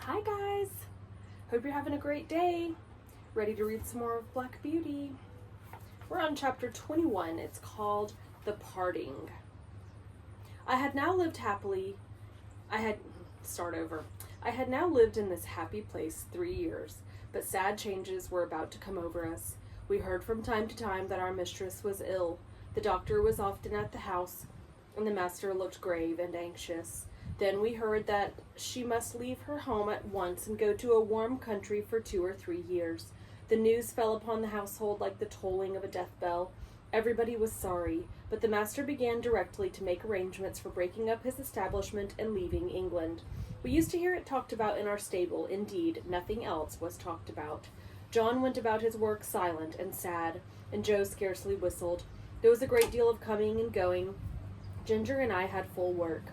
Hi guys! Hope you're having a great day. Ready to read some more of Black Beauty. We're on chapter 21. It's called The Parting. I had now lived in this happy place 3 years, but sad changes were about to come over us. We heard from time to time that our mistress was ill. The doctor was often at the house, and the master looked grave and anxious. Then we heard that she must leave her home at once and go to a warm country for 2 or 3 years. The news fell upon the household like the tolling of a death bell. Everybody was sorry, but the master began directly to make arrangements for breaking up his establishment and leaving England. We used to hear it talked about in our stable. Indeed, nothing else was talked about. John went about his work silent and sad, and Joe scarcely whistled. There was a great deal of coming and going. Ginger and I had full work.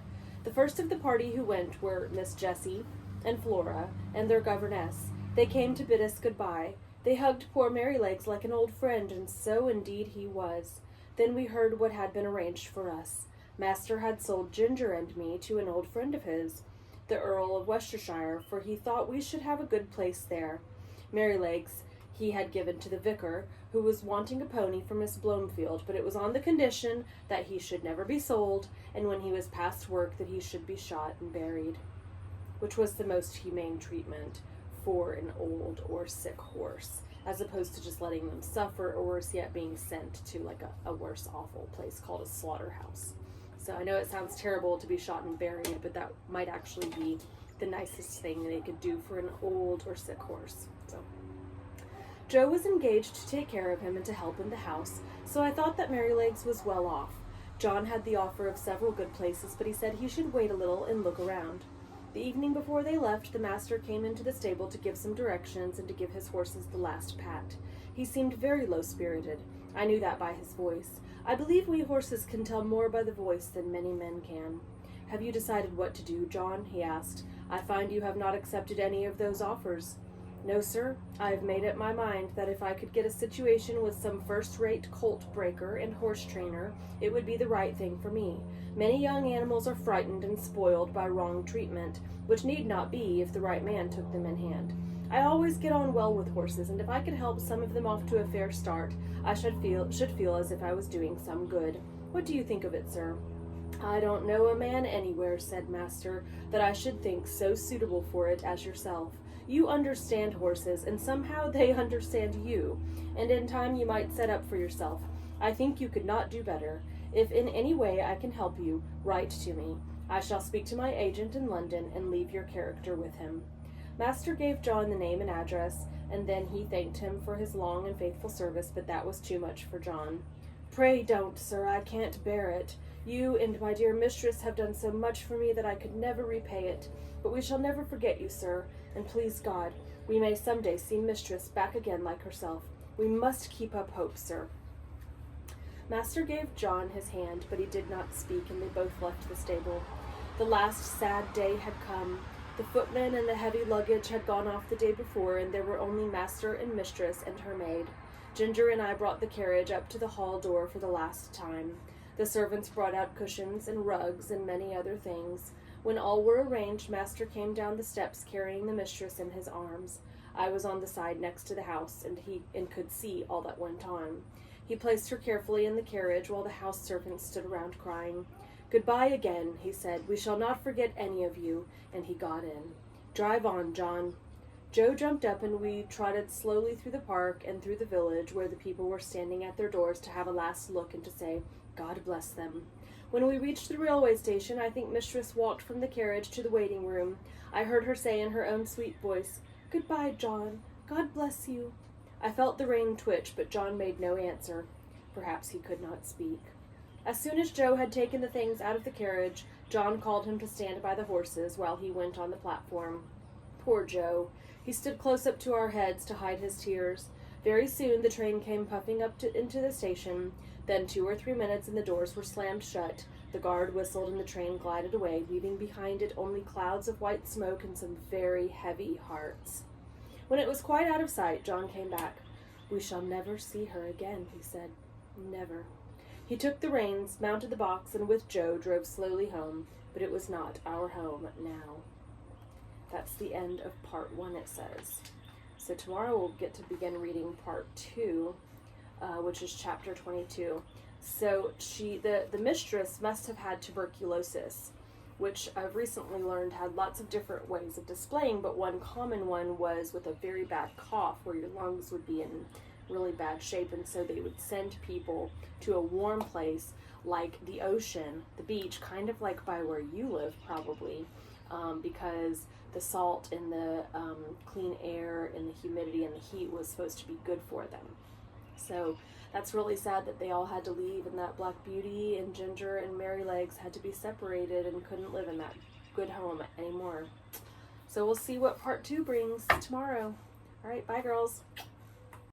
The first of the party who went were Miss Jessie and Flora and their governess. They came to bid us good-bye. They hugged poor Merrylegs like an old friend, and so indeed he was. Then we heard what had been arranged for us. Master had sold Ginger and me to an old friend of his, the Earl of Worcestershire, for he thought we should have a good place there. Merrylegs he had given to the vicar, who was wanting a pony for Miss Blomefield, but it was on the condition that he should never be sold, and when he was past work that he should be shot and buried, which was the most humane treatment for an old or sick horse, as opposed to just letting them suffer, or worse yet, being sent to like a worse awful place called a slaughterhouse. So I know it sounds terrible to be shot and buried, but that might actually be the nicest thing they could do for an old or sick horse. So Joe was engaged to take care of him and to help in the house, so I thought that Merrylegs was well off. John had the offer of several good places, but he said he should wait a little and look around. The evening before they left, the master came into the stable to give some directions and to give his horses the last pat. He seemed very low-spirited. I knew that by his voice. I believe we horses can tell more by the voice than many men can. "Have you decided what to do, John?" he asked. "I find you have not accepted any of those offers." "No, sir. I have made up my mind that if I could get a situation with some first-rate colt breaker and horse trainer, it would be the right thing for me. Many young animals are frightened and spoiled by wrong treatment, which need not be if the right man took them in hand. I always get on well with horses, and if I could help some of them off to a fair start, I should feel as if I was doing some good. What do you think of it, sir?" "I don't know a man anywhere," said master, "that I should think so suitable for it as yourself. You understand horses, and somehow they understand you, and in time you might set up for yourself. I think you could not do better. If in any way I can help you, write to me. I shall speak to my agent in London and leave your character with him." Master gave John the name and address, and then he thanked him for his long and faithful service, but that was too much for John. "Pray don't, sir, I can't bear it. You and my dear mistress have done so much for me that I could never repay it. But we shall never forget you, sir, and please God, we may some day see mistress back again like herself. We must keep up hope, sir." Master gave John his hand, but he did not speak, and they both left the stable. The last sad day had come. The footman and the heavy luggage had gone off the day before, and there were only master and mistress and her maid. Ginger and I brought the carriage up to the hall door for the last time. The servants brought out cushions and rugs and many other things. When all were arranged, master came down the steps carrying the mistress in his arms. I was on the side next to the house, and could see all that went on. He placed her carefully in the carriage while the house servants stood around crying. "Goodbye again," he said. "We shall not forget any of you," and he got in. "Drive on, John." Joe jumped up, and we trotted slowly through the park and through the village, where the people were standing at their doors to have a last look and to say, "God bless them." When we reached the railway station, I think mistress walked from the carriage to the waiting room. I heard her say in her own sweet voice, "Goodbye, John. God bless you." I felt the rein twitch, but John made no answer. Perhaps he could not speak. As soon as Joe had taken the things out of the carriage, John called him to stand by the horses while he went on the platform. Poor Joe. He stood close up to our heads to hide his tears. Very soon the train came puffing up into the station. Then 2 or 3 minutes and the doors were slammed shut. The guard whistled and the train glided away, leaving behind it only clouds of white smoke and some very heavy hearts. When it was quite out of sight, John came back. "We shall never see her again," he said. "Never." He took the reins, mounted the box, and with Joe drove slowly home, but it was not our home now. That's the end of part 1, it says. So tomorrow we'll get to begin reading part 2, which is chapter 22. So the mistress must have had tuberculosis, which I've recently learned had lots of different ways of displaying, but one common one was with a very bad cough where your lungs would be in really bad shape, and so they would send people to a warm place like the ocean, the beach, kind of like by where you live probably, because the salt and the clean air and the humidity and the heat was supposed to be good for them. So that's really sad that they all had to leave, and that Black Beauty and Ginger and Merrylegs had to be separated and couldn't live in that good home anymore. So we'll see what part 2 brings tomorrow. All right, bye girls.